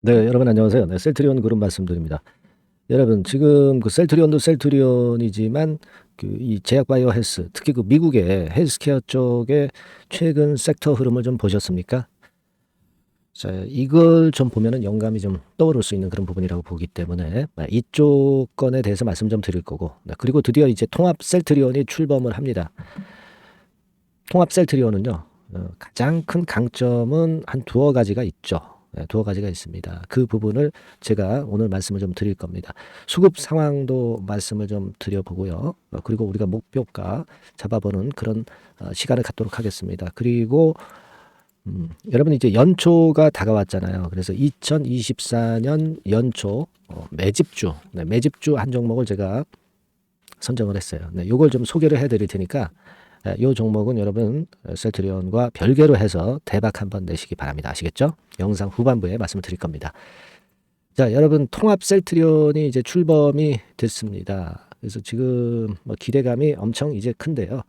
네, 여러분 안녕하세요. 네, 셀트리온 그룹 말씀드립니다. 여러분 지금 그 셀트리온도 셀트리온이지만 그 이 제약바이오 헬스, 특히 그 미국의 헬스케어 쪽의 최근 섹터 흐름을 좀 보셨습니까? 자, 이걸 좀 보면은 영감이 좀 떠오를 수 있는 그런 부분이라고 보기 때문에 이쪽 건에 대해서 말씀 좀 드릴 거고, 그리고 드디어 이제 통합 셀트리온이 출범을 합니다. 통합 셀트리온은요, 가장 큰 강점은 한 두어 가지가 있죠. 네, 두어 가지가 있습니다. 그 부분을 제가 오늘 말씀을 좀 드릴 겁니다. 수급 상황도 말씀을 좀 드려보고요. 그리고 우리가 목표가 잡아보는 그런 시간을 갖도록 하겠습니다. 그리고 여러분 이제 연초가 다가왔잖아요. 그래서 2024년 연초 매집주, 네, 매집주 한 종목을 제가 선정을 했어요. 네, 요걸 좀 소개를 해드릴 테니까 이 종목은 여러분 셀트리온과 별개로 해서 대박 한번 내시기 바랍니다. 아시겠죠? 영상 후반부에 말씀을 드릴 겁니다. 자, 여러분 통합 셀트리온이 이제 출범이 됐습니다. 그래서 지금 뭐 기대감이 엄청 이제 큰데요.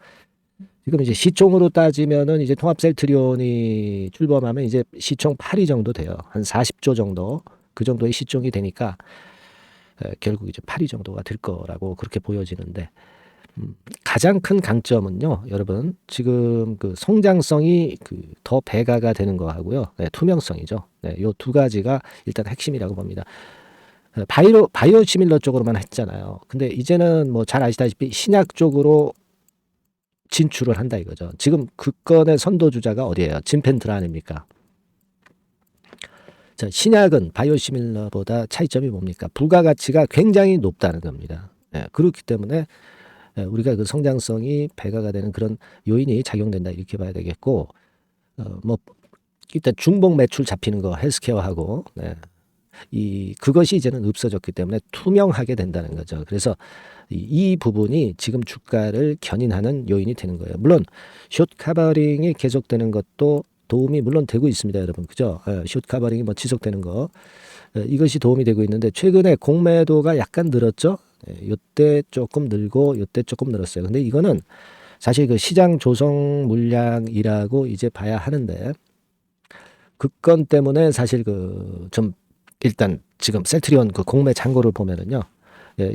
지금 이제 시총으로 따지면은 이제 통합 셀트리온이 출범하면 이제 시총 8위 정도 돼요. 한 40조 정도 그 정도의 시총이 되니까 결국 이제 8위 정도가 될 거라고 그렇게 보여지는데 가장 큰 강점은요, 여러분 지금 그 성장성이 그 더 배가가 되는 거 하고요, 네, 투명성이죠. 네, 요 두 가지가 일단 핵심이라고 봅니다. 바이오시밀러 쪽으로만 했잖아요. 근데 이제는 뭐 잘 아시다시피 신약 쪽으로 진출을 한다 이거죠. 지금 그 건의 선도주자가 어디예요? 진펜트라 아닙니까? 자, 신약은 바이오시밀러보다 차이점이 뭡니까? 부가가치가 굉장히 높다는 겁니다. 네, 그렇기 때문에 우리가 그 성장성이 배가가 되는 그런 요인이 작용된다 이렇게 봐야 되겠고, 뭐 일단 중복 매출 잡히는 거 헬스케어하고, 네, 그것이 이제는 없어졌기 때문에 투명하게 된다는 거죠. 그래서 이 부분이 지금 주가를 견인하는 요인이 되는 거예요. 물론 숏 카버링이 계속되는 것도 도움이 물론 되고 있습니다, 여러분. 그죠? 숏 카버링이 뭐 지속되는 거, 이것이 도움이 되고 있는데 최근에 공매도가 약간 늘었죠. 요때 조금 늘고 요때 조금 늘었어요. 근데 이거는 사실 그 시장 조성 물량이라고 이제 봐야 하는데 그 건 때문에 사실 그 좀 일단 지금 셀트리온 그 공매 잔고를 보면은요.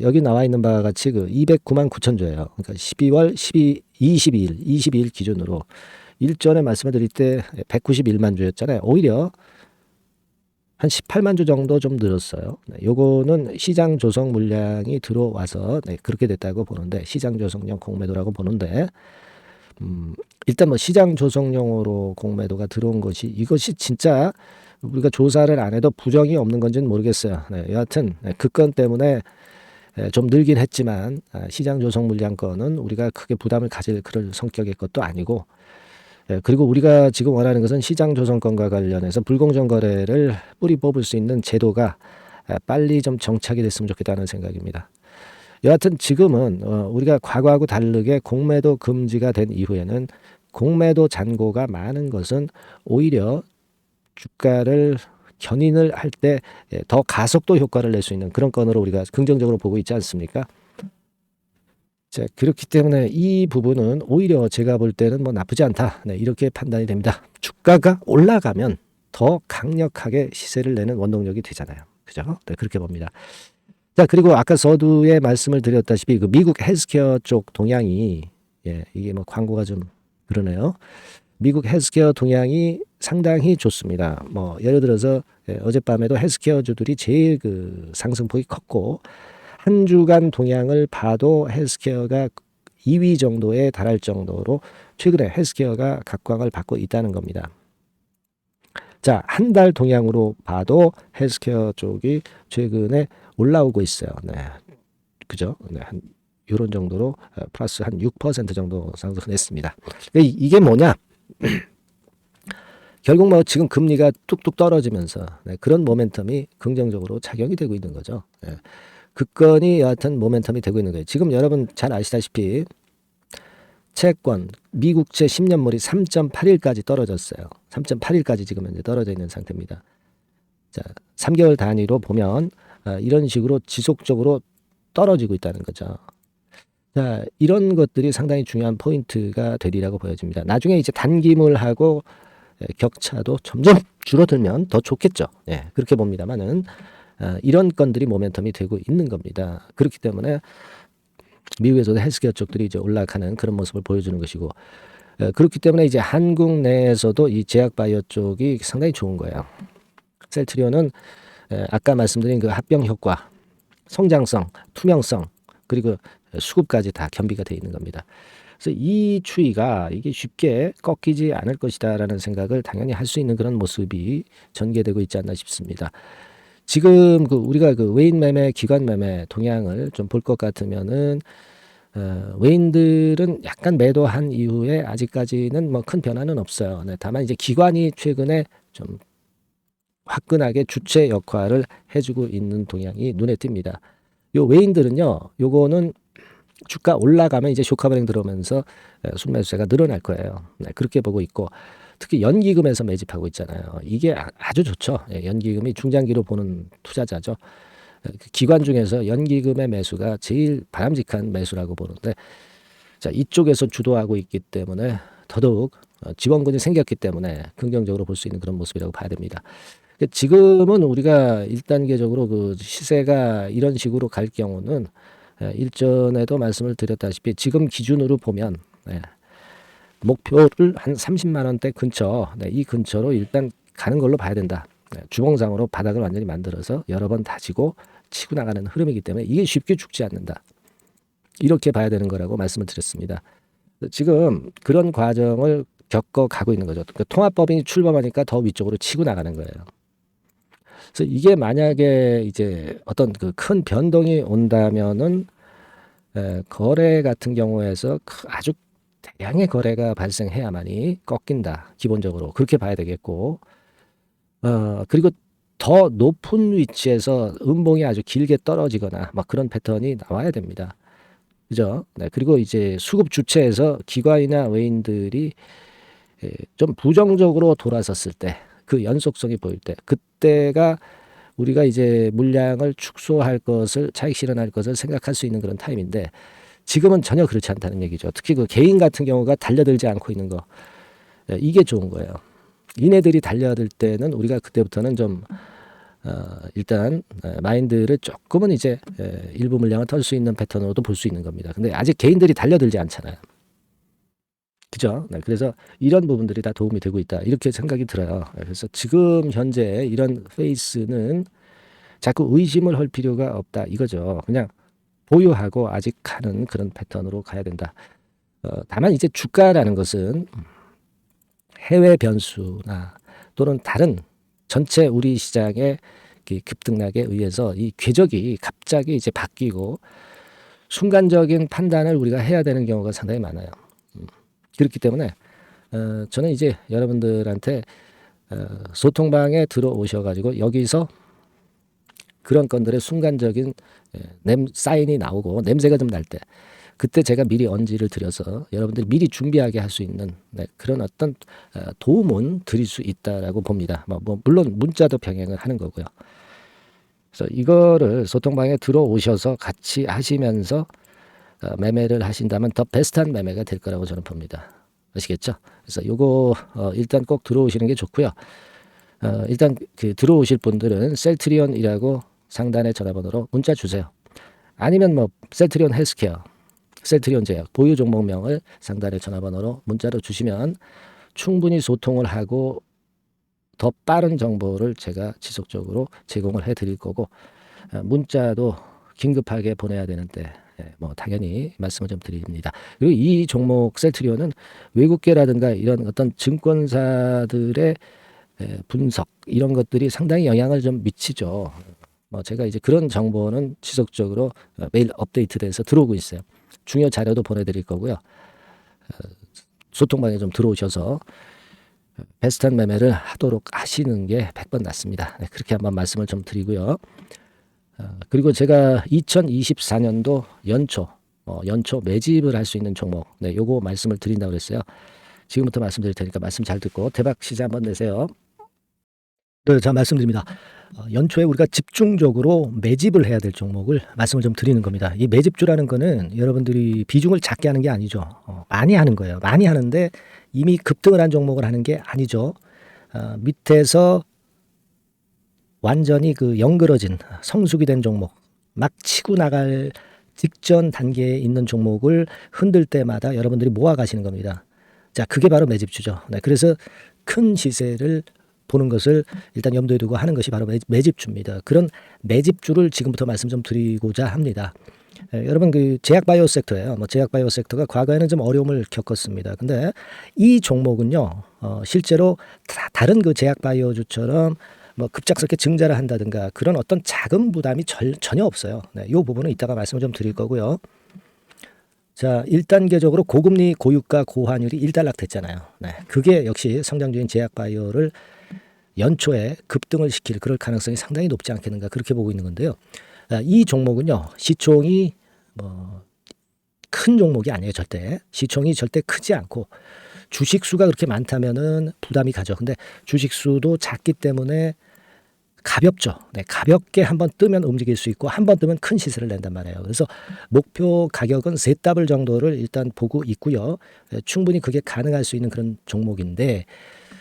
여기 나와 있는 바와 같이 그 209만 9천 조예요. 그러니까 12월 22일 기준으로 일전에 말씀을 드릴 때 191만 주였잖아요. 오히려 한 18만 주 정도 좀 늘었어요. 네, 요거는 시장 조성 물량이 들어와서 네, 그렇게 됐다고 보는데 시장 조성용 공매도라고 보는데 일단 뭐 시장 조성용으로 공매도가 들어온 것이 이것이 진짜 우리가 조사를 안 해도 부정이 없는 건지는 모르겠어요. 네, 여하튼 그 건 때문에 좀 늘긴 했지만 시장 조성 물량 건은 우리가 크게 부담을 가질 그럴 성격의 것도 아니고 그리고 우리가 지금 원하는 것은 시장 조성권과 관련해서 불공정 거래를 뿌리 뽑을 수 있는 제도가 빨리 좀 정착이 됐으면 좋겠다는 생각입니다. 여하튼 지금은 우리가 과거하고 다르게 공매도 금지가 된 이후에는 공매도 잔고가 많은 것은 오히려 주가를 견인을 할 때 더 가속도 효과를 낼 수 있는 그런 건으로 우리가 긍정적으로 보고 있지 않습니까? 자, 그렇기 때문에 이 부분은 오히려 제가 볼 때는 뭐 나쁘지 않다. 네, 이렇게 판단이 됩니다. 주가가 올라가면 더 강력하게 시세를 내는 원동력이 되잖아요. 그죠? 네, 그렇게 봅니다. 자, 그리고 아까 서두에 말씀을 드렸다시피 그 미국 헬스케어 쪽 동향이 이게 뭐 광고가 좀 그러네요. 미국 헬스케어 동향이 상당히 좋습니다. 뭐 예를 들어서 어젯밤에도 헬스케어주들이 제일 그 상승폭이 컸고 한 주간 동향을 봐도 헬스케어가 2위 정도에 달할 정도로 최근에 헬스케어가 각광을 받고 있다는 겁니다. 자, 한 달 동향으로 봐도 헬스케어 쪽이 최근에 올라오고 있어요. 네. 그죠? 네. 한 요런 정도로 플러스 한 6% 정도 상승을 했습니다. 이게 뭐냐? 결국 뭐 지금 금리가 뚝뚝 떨어지면서 그런 모멘텀이 긍정적으로 작용이 되고 있는 거죠. 그 건이 여하튼 모멘텀이 되고 있는 거예요. 지금 여러분 잘 아시다시피 채권 미국채 10년물이 3.81까지 떨어졌어요. 3.81까지 지금 현재 떨어져 있는 상태입니다. 자, 3개월 단위로 보면 이런 식으로 지속적으로 떨어지고 있다는 거죠. 자, 이런 것들이 상당히 중요한 포인트가 되리라고 보여집니다. 나중에 이제 단기물하고 격차도 점점 줄어들면 더 좋겠죠. 그렇게 봅니다만은 이런 건들이 모멘텀이 되고 있는 겁니다. 그렇기 때문에 미국에서도 헬스케어 쪽들이 이제 올라가는 그런 모습을 보여주는 것이고, 그렇기 때문에 이제 한국 내에서도 이 제약바이오 쪽이 상당히 좋은 거예요. 셀트리온은 아까 말씀드린 그 합병 효과, 성장성, 투명성, 그리고 수급까지 다 겸비가 되어 있는 겁니다. 그래서 이 추이가 이게 쉽게 꺾이지 않을 것이다라는 생각을 당연히 할 수 있는 그런 모습이 전개되고 있지 않나 싶습니다. 지금 우리가 외인 매매, 기관 매매 동향을 좀 볼 것 같으면은 외인들은 약간 매도한 이후에 아직까지는 뭐 큰 변화는 없어요. 다만 이제 기관이 최근에 좀 화끈하게 주체 역할을 해주고 있는 동향이 눈에 띕니다. 요 외인들은요, 요거는 주가 올라가면 이제 쇼크 발행 들어오면서 순매수세가 늘어날 거예요. 그렇게 보고 있고, 특히 연기금에서 매집하고 있잖아요. 이게 아주 좋죠. 연기금이 중장기로 보는 투자자죠. 기관 중에서 연기금의 매수가 제일 바람직한 매수라고 보는데, 자, 이쪽에서 주도하고 있기 때문에 더더욱 지원군이 생겼기 때문에 긍정적으로 볼 수 있는 그런 모습이라고 봐야 됩니다. 지금은 우리가 1단계적으로 그 시세가 이런 식으로 갈 경우는 일전에도 말씀을 드렸다시피 지금 기준으로 보면 목표를 한 30만 원대 근처, 이 근처로 일단 가는 걸로 봐야 된다. 주봉상으로 바닥을 완전히 만들어서 여러 번 다지고 치고 나가는 흐름이기 때문에 이게 쉽게 죽지 않는다. 이렇게 봐야 되는 거라고 말씀을 드렸습니다. 지금 그런 과정을 겪어 가고 있는 거죠. 그러니까 통합법인이 출범하니까 더 위쪽으로 치고 나가는 거예요. 그래서 이게 만약에 이제 어떤 그 큰 변동이 온다면은 거래 같은 경우에서 아주 대량의 거래가 발생해야만이 꺾인다. 기본적으로 그렇게 봐야 되겠고, 그리고 더 높은 위치에서 음봉이 아주 길게 떨어지거나 막 그런 패턴이 나와야 됩니다. 그죠? 그리고 이제 수급 주체에서 기관이나 외인들이 좀 부정적으로 돌아섰을 때, 그 연속성이 보일 때, 그때가 우리가 이제 물량을 축소할 것을, 차익 실현할 것을 생각할 수 있는 그런 타임인데, 지금은 전혀 그렇지 않다는 얘기죠. 특히 그 개인 같은 경우가 달려들지 않고 있는 거, 이게 좋은 거예요. 이네들이 달려들 때는 우리가 그때부터는 좀 일단 마인드를 조금은 이제 일부 물량을 털 수 있는 패턴으로도 볼 수 있는 겁니다. 근데 아직 개인들이 달려들지 않잖아요. 그죠? 그래서 이런 부분들이 다 도움이 되고 있다. 이렇게 생각이 들어요. 그래서 지금 현재 이런 페이스는 자꾸 의심을 할 필요가 없다. 이거죠. 그냥 보유하고 아직 가는 그런 패턴으로 가야 된다. 다만 이제 주가라는 것은 해외 변수나 또는 다른 전체 우리 시장의 급등락에 의해서 이 궤적이 갑자기 이제 바뀌고 순간적인 판단을 우리가 해야 되는 경우가 상당히 많아요. 그렇기 때문에 저는 이제 여러분들한테 소통방에 들어오셔가지고 여기서 그런 건들의 순간적인 사인이 나오고 냄새가 좀 날 때, 그때 제가 미리 언지를 드려서 여러분들이 미리 준비하게 할 수 있는 그런 어떤 도움은 드릴 수 있다라고 봅니다. 뭐 물론 문자도 병행을 하는 거고요. 그래서 이거를 소통방에 들어오셔서 같이 하시면서 매매를 하신다면 더 베스트한 매매가 될 거라고 저는 봅니다. 아시겠죠? 그래서 요거 일단 꼭 들어오시는 게 좋고요. 일단 그 들어오실 분들은 셀트리온이라고 상단의 전화번호로 문자 주세요. 아니면 뭐 셀트리온 헬스케어, 셀트리온 제약 보유 종목명을 상단의 전화번호로 문자로 주시면 충분히 소통을 하고 더 빠른 정보를 제가 지속적으로 제공을 해드릴 거고, 문자도 긴급하게 보내야 되는데 뭐 당연히 말씀을 좀 드립니다. 그리고 이 종목 셀트리온은 외국계라든가 이런 어떤 증권사들의 분석 이런 것들이 상당히 영향을 좀 미치죠. 뭐 제가 이제 그런 정보는 지속적으로 매일 업데이트돼서 들어오고 있어요. 중요 자료도 보내드릴 거고요. 소통방에 좀 들어오셔서 베스트한 매매를 하도록 하시는 게 100번 낫습니다. 그렇게 한번 말씀을 좀 드리고요. 그리고 제가 2024년도 연초 매집을 할 수 있는 종목, 요거 말씀을 드린다고 그랬어요. 지금부터 말씀드릴 테니까 말씀 잘 듣고 대박 시세 한번 내세요. 네, 자 말씀드립니다. 연초에 우리가 집중적으로 매집을 해야 될 종목을 말씀을 좀 드리는 겁니다. 이 매집주라는 거는 여러분들이 비중을 작게 하는 게 아니죠. 많이 하는 거예요. 많이 하는데 이미 급등을 한 종목을 하는 게 아니죠. 밑에서 완전히 그 영그러진 성숙이 된 종목, 막 치고 나갈 직전 단계에 있는 종목을 흔들 때마다 여러분들이 모아 가시는 겁니다. 자, 그게 바로 매집주죠. 네, 그래서 큰 시세를 보는 것을 일단 염두에 두고 하는 것이 바로 매집주입니다. 그런 매집주를 지금부터 말씀 좀 드리고자 합니다. 여러분 그 제약바이오 섹터예요. 제약바이오 섹터가 과거에는 좀 어려움을 겪었습니다. 근데 이 종목은요, 실제로 다른 그 제약바이오주처럼 급작스럽게 증자를 한다든가 그런 어떤 자금 부담이 전혀 없어요. 네, 이 부분은 이따가 말씀을 좀 드릴 거고요. 자, 1단계적으로 고금리, 고유가, 고환율이 일단락됐잖아요. 네, 그게 역시 성장주인 제약바이오를 연초에 급등을 시킬 그럴 가능성이 상당히 높지 않겠는가 그렇게 보고 있는 건데요. 이 종목은요, 시총이 큰 종목이 아니에요. 절대 시총이 절대 크지 않고 주식 수가 그렇게 많다면은 부담이 가죠. 근데 주식 수도 작기 때문에 가볍죠. 네, 가볍게 한번 뜨면 움직일 수 있고 한번 뜨면 큰 시세를 낸단 말이에요. 그래서 목표 가격은 세 더블 정도를 일단 보고 있고요. 충분히 그게 가능할 수 있는 그런 종목인데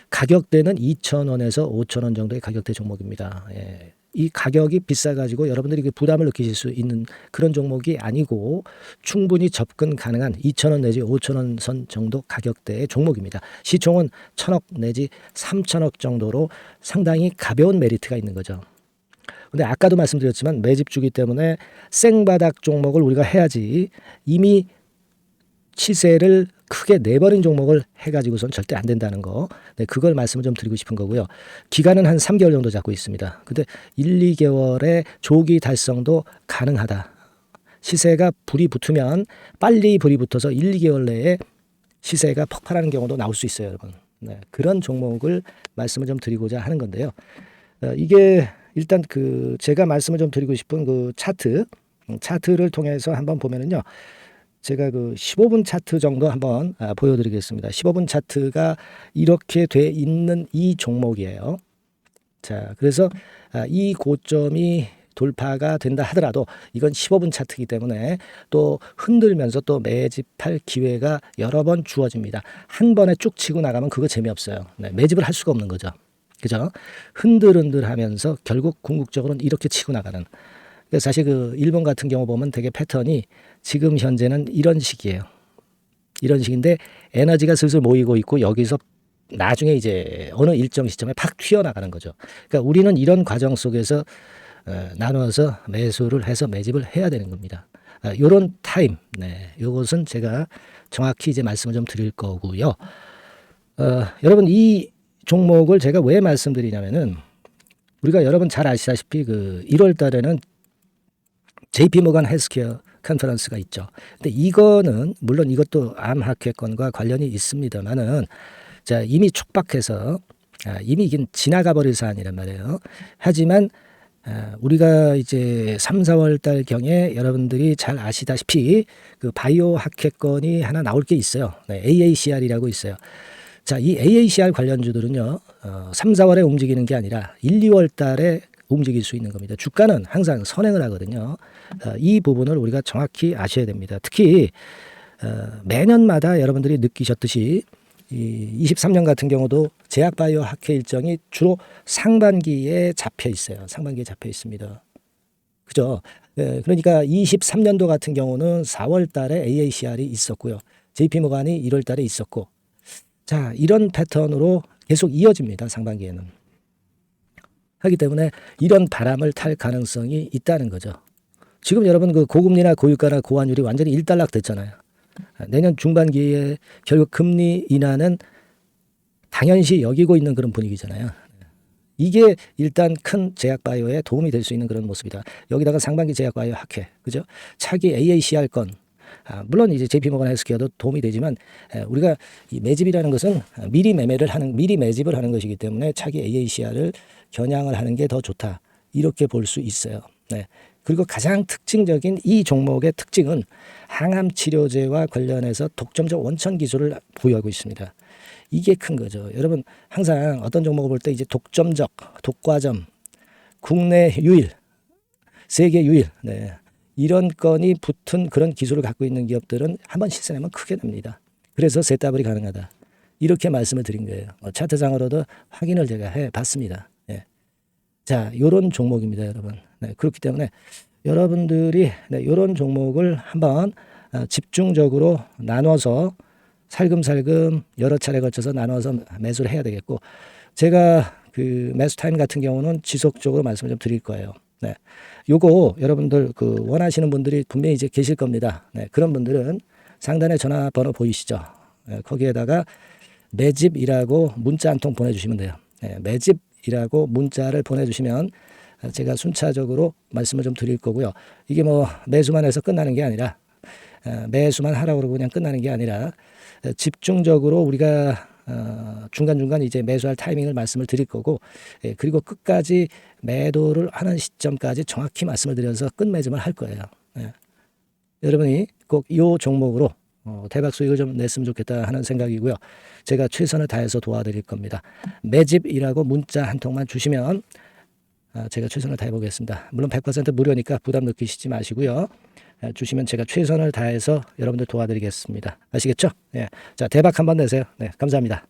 가격대는 2,000원에서 5,000원 정도의 가격대 종목입니다. 예. 이 가격이 비싸가지고 여러분들이 부담을 느끼실 수 있는 그런 종목이 아니고 충분히 접근 가능한 2,000원 내지 5,000원 선 정도 가격대의 종목입니다. 시총은 1,000억 내지 3,000억 정도로 상당히 가벼운 메리트가 있는 거죠. 근데 아까도 말씀드렸지만 매집주기 때문에 생바닥 종목을 우리가 해야지 이미 시세를 크게 내버린 종목을 해가지고선 절대 안 된다는 거. 네, 그걸 말씀을 좀 드리고 싶은 거고요. 기간은 한 3개월 정도 잡고 있습니다. 근데 1, 2개월의 조기 달성도 가능하다. 시세가 불이 붙으면 빨리 불이 붙어서 1, 2개월 내에 시세가 폭발하는 경우도 나올 수 있어요, 여러분. 네, 그런 종목을 말씀을 좀 드리고자 하는 건데요. 이게 일단 제가 말씀을 좀 드리고 싶은 그 차트를 통해서 한번 보면은요. 제가 15분 차트 정도 한번 보여드리겠습니다. 15분 차트가 이렇게 돼 있는 이 종목이에요. 자, 그래서 이 고점이 돌파가 된다 하더라도 이건 15분 차트이기 때문에 또 흔들면서 또 매집할 기회가 여러 번 주어집니다. 한 번에 쭉 치고 나가면 그거 재미없어요. 네, 매집을 할 수가 없는 거죠. 그죠? 흔들흔들하면서 결국 궁극적으로는 이렇게 치고 나가는. 사실 일본 같은 경우 보면 되게 패턴이 지금 현재는 이런 식이에요. 이런 식인데 에너지가 슬슬 모이고 있고 여기서 나중에 이제 어느 일정 시점에 팍 튀어나가는 거죠. 그러니까 우리는 이런 과정 속에서 나누어서 매수를 해서 매집을 해야 되는 겁니다. 요런 타임, 네, 요것은 제가 정확히 이제 말씀을 좀 드릴 거고요. 여러분 이 종목을 제가 왜 말씀드리냐면은 우리가 여러분 잘 아시다시피 1월 달에는 JP 모건 헬스케어 컨퍼런스가 있죠. 근데 이거는 물론 이것도 암 학회권과 관련이 있습니다만은 자, 이미 촉박해서 이미 이게 지나가 버릴 사안이란 말이에요. 하지만 우리가 이제 3, 4월 달 경에 여러분들이 잘 아시다시피 바이오 학회권이 하나 나올 게 있어요. 네, AACR이라고 있어요. 자, 이 AACR 관련주들은요. 3, 4월에 움직이는 게 아니라 1, 2월 달에 움직일 수 있는 겁니다. 주가는 항상 선행을 하거든요. 이 부분을 우리가 정확히 아셔야 됩니다. 특히 매년마다 여러분들이 느끼셨듯이 23년 같은 경우도 제약바이오 학회 일정이 주로 상반기에 잡혀 있어요. 상반기에 잡혀 있습니다. 그죠? 그러니까 23년도 같은 경우는 4월 달에 AACR이 있었고요. JP모간이 1월 달에 있었고 자, 이런 패턴으로 계속 이어집니다. 상반기에는. 하기 때문에 이런 바람을 탈 가능성이 있다는 거죠. 지금 여러분 고금리나 고유가나 고환율이 완전히 일단락 됐잖아요. 내년 중반기에 결국 금리 인하는 당연시 여기고 있는 그런 분위기잖아요. 이게 일단 큰 제약바이오에 도움이 될 수 있는 그런 모습이다. 여기다가 상반기 제약바이오 학회, 그죠? 차기 AACR건, 물론 이제 JP모건 헬스케어도 도움이 되지만 우리가 이 매집이라는 것은 미리 매집을 하는 것이기 때문에 차기 AACR을 겨냥을 하는 게 더 좋다. 이렇게 볼 수 있어요. 네. 그리고 가장 특징적인 이 종목의 특징은 항암 치료제와 관련해서 독점적 원천 기술을 보유하고 있습니다. 이게 큰 거죠. 여러분 항상 어떤 종목을 볼 때 이제 독점적, 독과점, 국내 유일, 세계 유일, 네. 이런 건이 붙은 그런 기술을 갖고 있는 기업들은 한번 시세내면 크게 납니다. 그래서 세더블이 가능하다. 이렇게 말씀을 드린 거예요. 차트상으로도 확인을 제가 해봤습니다. 예. 자, 요런 종목입니다, 여러분. 네, 그렇기 때문에 여러분들이 이런 종목을 한번 집중적으로 나눠서 살금살금 여러 차례 거쳐서 나눠서 매수를 해야 되겠고, 제가 그 매수 타임 같은 경우는 지속적으로 말씀을 좀 드릴 거예요. 네, 요거 여러분들 그 원하시는 분들이 분명히 이제 계실 겁니다. 네, 그런 분들은 상단에 전화번호 보이시죠? 네, 거기에다가 매집이라고 문자 한 통 보내주시면 돼요. 네, 매집이라고 문자를 보내주시면 제가 순차적으로 말씀을 좀 드릴 거고요. 이게 뭐 매수만 해서 끝나는 게 아니라, 매수만 하라고 그러고 그냥 끝나는 게 아니라, 집중적으로 우리가 중간중간 이제 매수할 타이밍을 말씀을 드릴 거고, 그리고 끝까지 매도를 하는 시점까지 정확히 말씀을 드려서 끝매짐을 할 거예요. 여러분이 꼭 이 종목으로 대박 수익을 좀 냈으면 좋겠다 하는 생각이고요. 제가 최선을 다해서 도와드릴 겁니다. 매집이라고 문자 한 통만 주시면 제가 최선을 다해 보겠습니다. 물론 100% 무료니까 부담 느끼시지 마시고요. 주시면 제가 최선을 다해서 여러분들 도와드리겠습니다. 아시겠죠? 예. 자, 대박 한번 내세요. 네, 감사합니다.